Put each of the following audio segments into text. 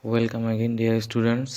Welcome again dear students.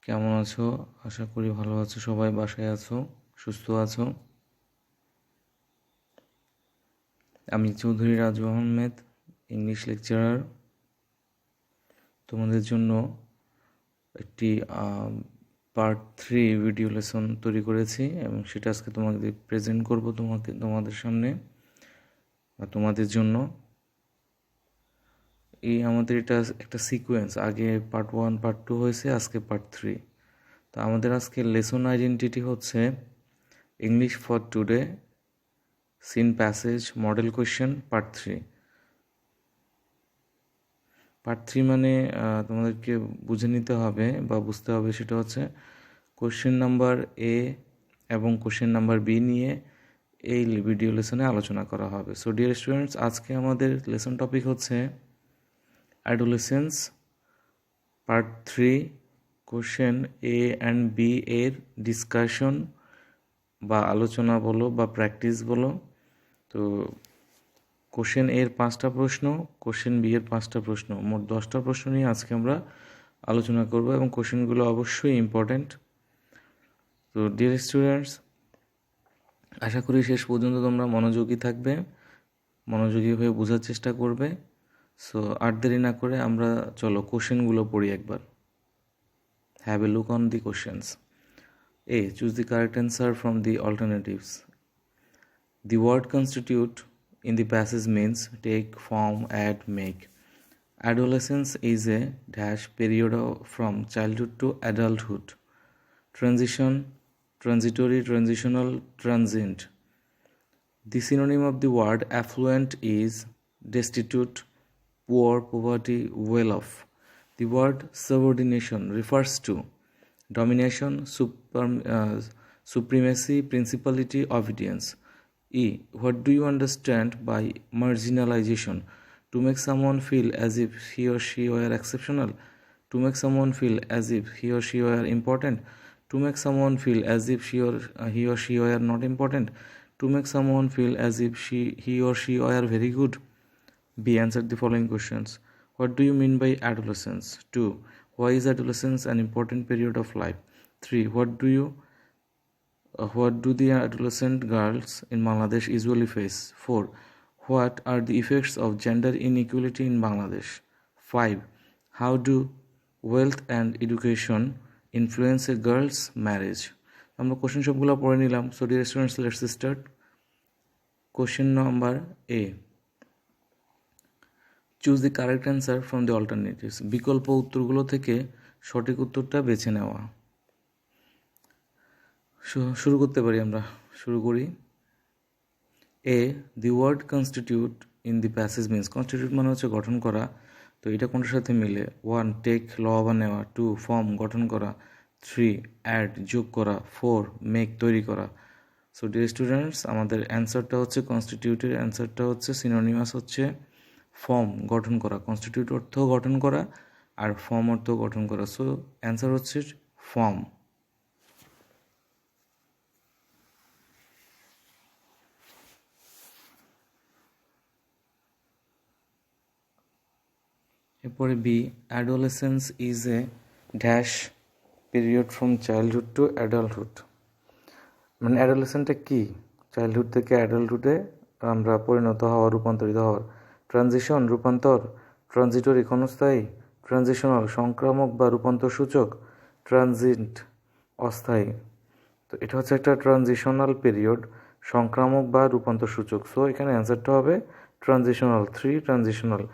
কেমন আছো? আশা করি ভালো আছো, সবাই বাসায় আছো, সুস্থ আছো। আমি চৌধুরী রাজু আহমেদ, ইংলিশ লেকচারার। তোমাদের জন্য একটি পার্ট 3 ভিডিও লেসন তৈরি করেছি এবং সেটা আজকে তোমাদের প্রেজেন্ট করব তোমাদের সামনে বা তোমাদের জন্য। আমাদের এটা একটা সিকোয়েন্স, আগে পার্ট 1 পার্ট 2 হয়েছে, আজকে পার্ট 3। তো আমাদের আজকে লেসন আইডেন্টিটি হচ্ছে English for today, seen passage, model question, part 3। Part 3 মানে তোমাদেরকে বুঝে নিতে হবে বা বুঝতে হবে, সেটা হচ্ছে কোয়েশ্চেন নাম্বার এ এবং কোয়েশ্চেন নাম্বার বি নিয়ে এই ভিডিও লেসনে আলোচনা করা হবে। সো ডিয়ার স্টুডেন্টস, আজকে আমাদের লেসন টপিক হচ্ছে adolescence part 3, question A and B এর ডিসকাশন বা আলোচনা বলো বা প্র্যাকটিস বলো। তো কোশ্চেন এর 5টা প্রশ্ন, কোশ্চেন বি এর 5টা প্রশ্ন, মোট 10টা প্রশ্ন নিয়ে আজকে আমরা আলোচনা করব এবং কোশ্চেনগুলো অবশ্যই ইম্পর্ট্যান্ট। তো ডিয়ার স্টুডেন্টস, আশা করি শেষ পর্যন্ত তোমরা মনোযোগী থাকবে, মনোযোগী হয়ে বোঝার চেষ্টা করবে। সো আর দেরি না করে আমরা চলো কোশ্চেনগুলো পড়ি একবার। Have a look on the questions. A, choose the correct answer from the alternatives. The word constitute in the passage means take, form, add, make. Adolescence is a dash period from childhood to adulthood. Transition, transitory, transitional, transient. The synonym of the word affluent is destitute, poor, poverty, well off. The word subordination refers to domination, supremacy, principality, obedience. E. What do you understand by marginalization? To make someone feel as if he or she were exceptional. To make someone feel as if he or she were important. To make someone feel as if he or she were not important. To make someone feel as if he or she were very good. B. Answer the following questions. What do you mean by adolescence? 2. Why is adolescence an important period of life? 3. What do the adolescent girls in Bangladesh usually face? 4. What are the effects of gender inequality in Bangladesh? 5. How do wealth and education influence a girl's marriage? আমরা question সবগুলো পড়ে নিলাম। So dear students, let's start. Question number A, choose the correct answer from the alternatives. বিকল্প উত্তরগুলো থেকে সঠিক উত্তরটা বেছে নেওয়া। শুরু করতে পারি আমরা, শুরু করি। A, the word constitute in the passage means, constitute মানে হচ্ছে গঠন করা। তো এটা কোনটার সাথে মিলে? 1. টেক, লওয়া বা নেওয়া। 2. ফর্ম, গঠন করা। 3. অ্যাড, যোগ করা। 4. মেক, তৈরি করা। সো ডিয়ার স্টুডেন্টস, আমাদের অ্যান্সারটা হচ্ছে, কনস্টিটিউটের অ্যান্সারটা হচ্ছে সিনোনিমাস হচ্ছে ফর্ম, গঠন করা। কনস্টিটিউট অর্থ গঠন করা আর ফর্ম অর্থ গঠন করা। সো অ্যান্সার হচ্ছে ফর্ম। এরপরে B, adolescence is a dash period from childhood to adulthood. মানে অ্যাডোলেসেন্টটা কি? চাইল্ডহুড থেকে অ্যাডাল্টহুডে আমরা পরিণত হওয়া, রূপান্তরিত হওয়ার। ট্রানজিশন, রূপান্তর। ট্রানজিটরি, ক্ষণস্থায়ী। ট্রানজিশনাল, সংক্রামক বা রূপান্তর সূচক। ট্রানজিন্ট, অস্থায়ী। তো এটা হচ্ছে একটা ট্রানজিশনাল পিরিয়ড, সংক্রামক বা রূপান্তর সূচক। সো এখানে অ্যান্সারটা হবে ট্রানজিশনাল। 3. ট্রানজিশনাল।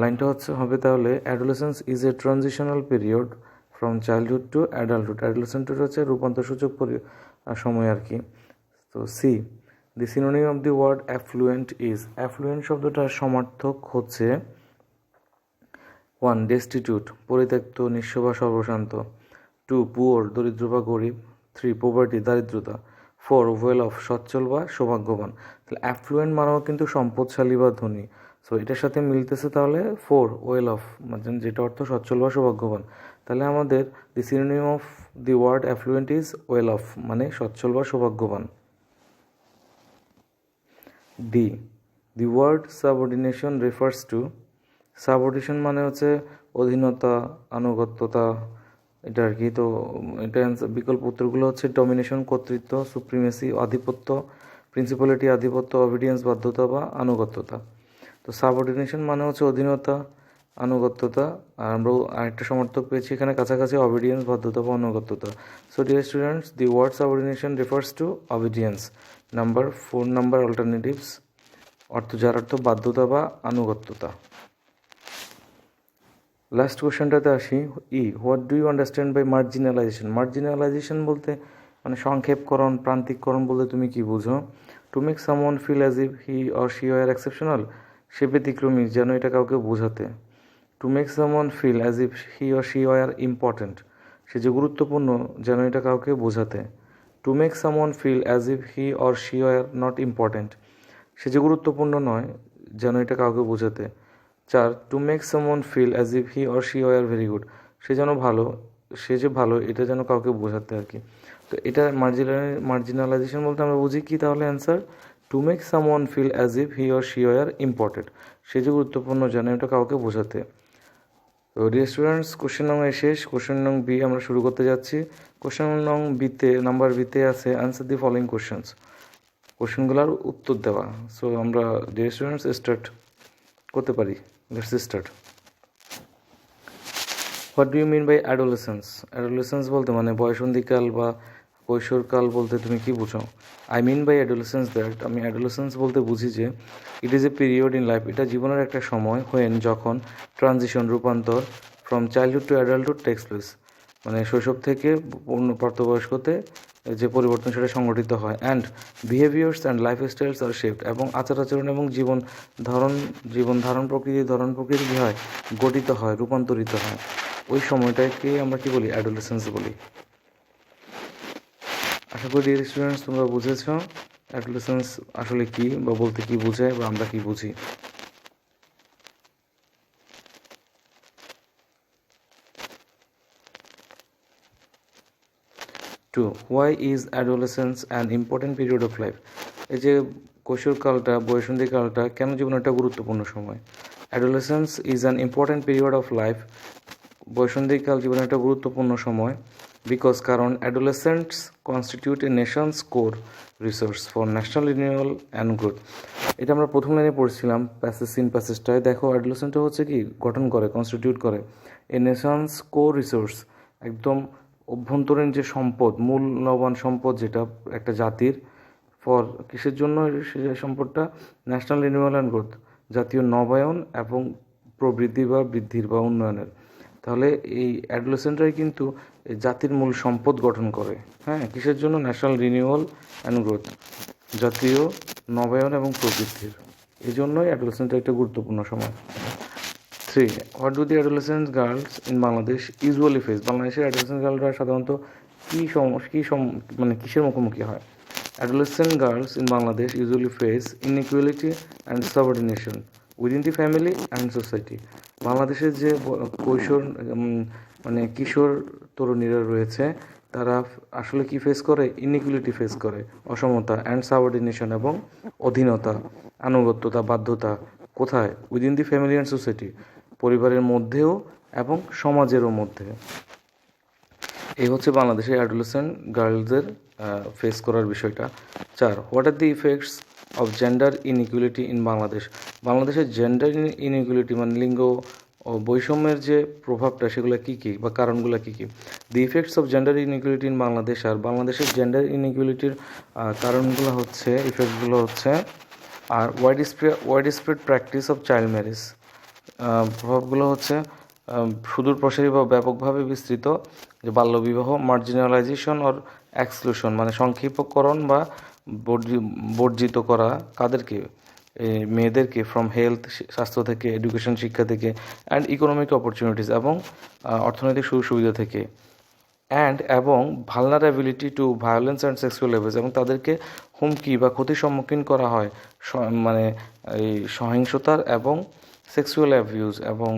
লাইনটা হবে তাহলে, adolescence is a transitional period from childhood to adulthood. অ্যাডোলেসেন্টের হচ্ছে রূপান্তর সূচক সময় আর কি। তো C, the synonym of the word affluent is, affluent শব্দটার সমার্থক হচ্ছে 1. ডেস্টিটিউট, পরিত্যক্ত, নিঃস্ব বা সর্বশান্ত। 2. পুয়ার, দরিদ্র বা গরিব। 3. পোভার্টি, দারিদ্রতা। 4. ওয়েল অফ, সচ্ছল বা সৌভাগ্যবান। তাহলে অ্যাফ্লুয়েন্ট মানেও কিন্তু সম্পদশালী বা ধনী। সো এটার সাথে মিলতেছে তাহলে 4, ওয়েল অফ, মানে যেটা অর্থ সচ্ছল বা সৌভাগ্যবান। তাহলে আমাদের the synonym of the word affluent is well off, মানে সচ্ছল বা সৌভাগ্যবান। D, the word subordination refers to, subordination মানে হচ্ছে অধীনতা, আনুগত্যতা, এটা আর কি। তো এটা বিকল্প উত্তরগুলো হচ্ছে ডমিনেশন কর্তৃত্ব, সুপ্রিমেসি আধিপত্য, প্রিন্সিপালিটি আধিপত্য, অবিডিয়েন্স বাধ্যতা বা আনুগত্যতা। তো সাবঅর্ডিনেশন মানে হচ্ছে অধীনতা, আনুগত্যতা, আর আমরা আরেকটা সমর্থক পেয়েছি এখানে কাছাকাছি, অবিডিয়েন্স বাধ্যতা বা আনুগত্যতা। So dear students, the word subordination refers to obedience. Number 4 number alternatives, যার অর্থ বাধ্যতা বা আনুগত্যতা। লাস্ট কোশ্চেনটাতে আসি। What do you understand by marginalization? Marginalization বলতে মানে সংক্ষেপকরণ, প্রান্তিককরণ বলতে তুমি কি বুঝো? To make someone feel as if he or she are exceptional, সে ব্যতিক্রমী যেন এটা কাউকে বোঝাতে। To make someone feel as if he or she are important, সে যে গুরুত্বপূর্ণ যেন এটা কাউকে বোঝাতে। To make someone feel as if he or she are not important, সে যে গুরুত্বপূর্ণ নয় যেন এটা কাউকে বোঝাতে। 4, to make someone feel as if he or she are very good, সে যেন ভালো, সে যে ভালো এটা যেন কাউকে বোঝাতে আর কি। তো এটা মার্জিনালাইজেশন বলতে আমরা বুঝি কি তাহলে? Answer, to make someone feel as if he or she are important, সে যে গুরুত্বপূর্ণ যেন এটা কাউকে বোঝাতে। তো ডিয়ার স্টুডেন্টস, কোশ্চেন নং শেষ। কোশ্চেন নং বি আমরা শুরু করতে যাচ্ছি। কোশ্চেন নং বিতে, নাম্বার বিতে আছে অ্যান্সার দি ফলোইং কোশ্চেন্স, কোশ্চেনগুলোর উত্তর দেওয়া। সো আমরা ডিয়ার স্টুডেন্টস স্টার্ট করতে পারি। Let's start. What do you mean by adolescence? Adolescence বলতে মানে বয়সন্ধিকাল বা কৈশোরকাল বলতে তুমি কি বুঝো? I mean by adolescence that, আমি অ্যাডোলেসেন্স বলতে বুঝি যে it is a period in life, এটা জীবনের একটা সময়, হোয়েন যখন ট্রানজিশন রূপান্তর from childhood to adulthood takes place, মানে শৈশব থেকে প্রাপ্তবয়স্কতে যে পরিবর্তন সেটা সংঘটিত হয়। And behaviours and lifestyles are shaped, এবং আচার আচরণ এবং জীবন ধারণ প্রকৃতি কী হয়? গঠিত হয়, রূপান্তরিত হয়। ওই সময়টাকে আমরা কি বলি? অ্যাডোলেসেন্স বলি। আশা করি ডিয়ার স্টুডেন্টস তোমরা বুঝেছ অ্যাডোলেসেন্স আসলে কি, বা বলতে কি বোঝায়, বা আমরা কি বুঝি। 2, why is adolescence an important period of life? এই যে কৈশোরকালটা, বয়সন্ধিকালটা কেন জীবনের একটা গুরুত্বপূর্ণ সময়? Adolescence is an important period of life, বয়সন্ধিকাল জীবনের একটা গুরুত্বপূর্ণ সময়। বিকজ, কারণ adolescents constitute a nation's core resource for national renewal and growth. এটা আমরা প্রথম লাইনে পড়ছিলাম প্যাসেজটায়। দেখো অ্যাডোলেসেন্টটা হচ্ছে কি গঠন করে, কনস্টিটিউট করে এ নেশনস কোর রিসোর্স, একদম অভ্যন্তরীণ যে সম্পদ, মূল্যবান সম্পদ যেটা একটা জাতির, ফর কিসের জন্য সে সম্পদটা? ন্যাশনাল রিনিউয়াল অ্যান্ড গ্রোথ, জাতীয় নবায়ন এবং প্রবৃদ্ধি বা বৃদ্ধির বা উন্নয়নের। তাহলে এই অ্যাডোলেসেন্টরাই কিন্তু জাতির মূল সম্পদ গঠন করে। হ্যাঁ, কিসের জন্য? ন্যাশনাল রিনিউয়াল অ্যান্ড গ্রোথ, জাতীয় নবায়ন এবং প্রবৃদ্ধির। এই জন্যই অ্যাডোলেসেন্টটা একটা গুরুত্বপূর্ণ সময়। 3, what do the adolescent girls in Bangladesh usually face? বাংলাদেশের অ্যাডোলেসেন্ট গার্লরা সাধারণত মানে কিসের মুখোমুখি হয়? Adolescent girls in Bangladesh usually face inequality and subordination within the family and society. বাংলাদেশের যে মানে কিশোর তরুণীরা রয়েছে, তারা আসলে কি ফেস করে? ইনইকুয়ালিটি ফেস করে, অসমতা, অ্যান্ড সাবঅর্ডিনেশন এবং অধীনতা, আনুগত্যতা, বাধ্যতা। কোথায়? Within the family and society, পরিবারের মধ্যেও এবং সমাজেরও মধ্যে। এই হচ্ছে বাংলাদেশের অ্যাডোলেসেন্ট গার্লদের ফেস করার বিষয়টা। 4, what are the effects of gender inequality in Bangladesh? বাংলাদেশের জেন্ডার ইনইকুয়ালিটি মানে লিঙ্গ ও বৈষম্যের যে প্রভাবটা, সেগুলো কী কী বা কারণগুলো কী কী? The effects of gender inequality in Bangladesh, আর বাংলাদেশের জেন্ডার ইনইকুয়ালিটির কারণগুলো হচ্ছে, ইফেক্টগুলো হচ্ছে, আর widespread practice of child marriage, প্রভাবগুলো হচ্ছে সুদূর প্রসারী বা ব্যাপকভাবে বিস্তৃত যে বাল্যবিবাহ, মার্জিনালাইজেশন অর এক্সক্লুশন মানে সংক্ষিপ্তকরণ বা বর্জিত করা, কাদেরকে? মেয়েদেরকে, ফ্রম হেলথ স্বাস্থ্য থেকে, এডুকেশন শিক্ষা থেকে, অ্যান্ড ইকোনমিক অপরচুনিটিস এবং অর্থনৈতিক সুযোগ সুবিধা থেকে, এবং vulnerability to violence and sexual abuse, এবং তাদেরকে হুমকি বা ক্ষতির সম্মুখীন করা হয় মানে এই সহিংসতার এবং সেক্সুয়াল অ্যাবিউজ এবং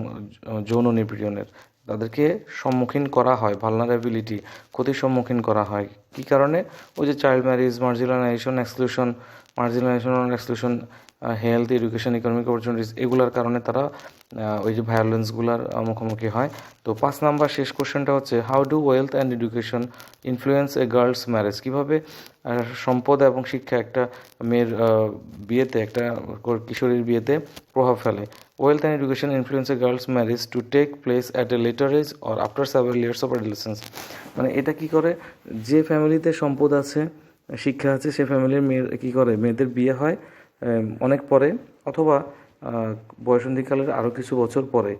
যৌন নিপীড়নের, তাদেরকে সম্মুখীন করা হয়, ভালনারেবিলিটি ক্ষতির সম্মুখীন করা হয়। কী কারণে? ওই যে child marriage, marginalization and exclusion health, education, economic opportunities, এগুলোর কারণে তারা ওই যে ভায়োলেন্সগুলোর মুখোমুখি হয়। তো 5 নাম্বার শেষ কোশ্চেনটা হচ্ছে, how do wealth and education influence a girl's marriage? কীভাবে সম্পদ এবং শিক্ষা একটা মেয়ের বিয়েতে, একটা কিশোরীর বিয়েতে প্রভাব ফেলে? Wealth and education influence a girl's marriage to take place at a later age or after several years of adolescence. মানে এটা কি করে, যে ফ্যামিলিতে সম্পদ আছে, শিক্ষা আছে, সে ফ্যামিলির মেয়ের কী করে, মেয়েদের বিয়ে হয় অনেক পরে, অথবা বয়সন্ধিকালের আরও কিছু বছর পরে।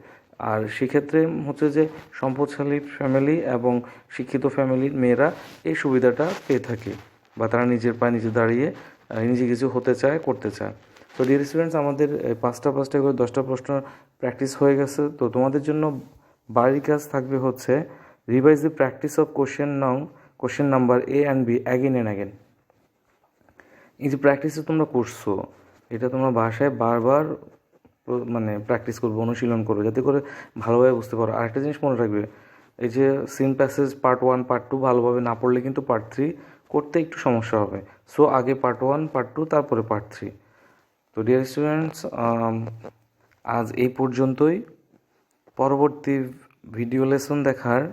আর সেক্ষেত্রে হচ্ছে যে সম্পদশালী ফ্যামিলি এবং শিক্ষিত ফ্যামিলির মেয়েরা এই সুবিধাটা পেয়ে থাকে, বা তারা নিজের পায়ে নিজে দাঁড়িয়ে নিজে কিছু হতে চায়, করতে চায়। তো ডিয়ার স্টুডেন্টস, আমাদের 5টা করে 10টা প্রশ্ন প্র্যাকটিস হয়ে গেছে। তো তোমাদের জন্য বাড়ির কাজ থাকবে হচ্ছে, revise the practice of question number A and B again and again. এই যে প্র্যাকটিসে তোমরা করছো, এটা তোমরা বাসায় বারবার মানে প্র্যাকটিস করবে, অনুশীলন করবে, যাতে করে ভালোভাবে বুঝতে পারো। আরেকটা জিনিস মনে রাখবে, এই যে সিন প্যাসেজ পার্ট 1 পার্ট 2 ভালোভাবে না পড়লে কিন্তু পার্ট 3 করতে একটু সমস্যা হবে। সো আগে পার্ট 1 পার্ট 2 তারপরে পার্ট 3। তো ডিয়ার স্টুডেন্টস, আজ এই পর্যন্তই। পরবর্তী ভিডিও লেসন দেখার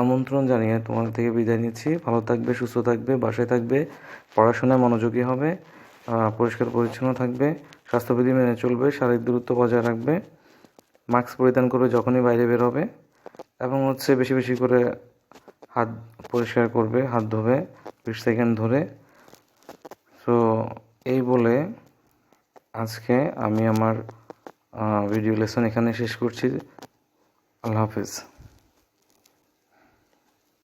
আমন্ত্রণ জানিয়ে তোমাদের থেকে বিদায় নিচ্ছি। ভালো থাকবে, সুস্থ থাকবে, বাসায় থাকবে, পড়াশোনায় মনোযোগী হবে, পরিষ্কার পরিচ্ছন্ন থাকবে, স্বাস্থ্যবিধি মেনে চলবে, শারীরিক দূরত্ব বজায় রাখবে, মাস্ক পরিধান করবে যখনই বাইরে বের হবে, এবং হচ্ছে বেশি বেশি করে হাত পরিষ্কার করবে, হাত ধোবে 20 সেকেন্ড ধরে। সো এই বলে আজকে আমি আমার ভিডিও লেসন এখানে শেষ করছি। আল্লাহ হাফেজ।